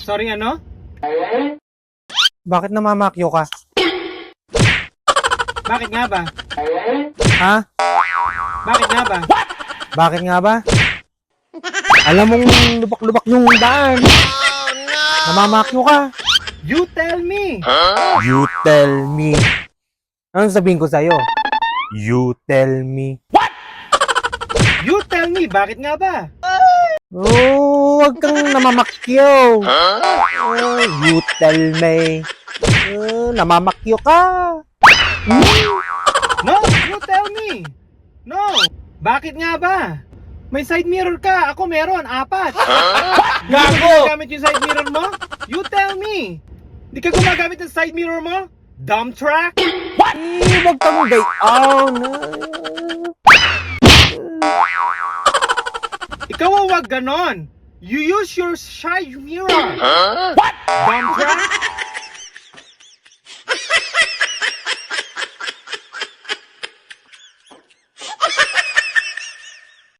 Sorry, ano? Bakit namamakyo ka? Bakit nga ba? Ha? Bakit nga ba? Bakit nga ba? Alam mong lubak-lubak yung daan. Namamakyo ka. You tell me! You tell me. Anong sabihin ko sa'yo? You tell me. You tell me! Bakit nga ba? Oh, wag kang namamakyo. Oh, you tell me. Oh, namamakyo ka. No! You tell me! No! Bakit nga ba? May side mirror ka. Ako meron. 4. Gago! Gumagamit yung side mirror mo? You tell me! Di ka gumagamit ng side mirror mo? Dumb track? Wag kang gayon. Ikaw ang wag ganon. You use your side mirror. Dumb track?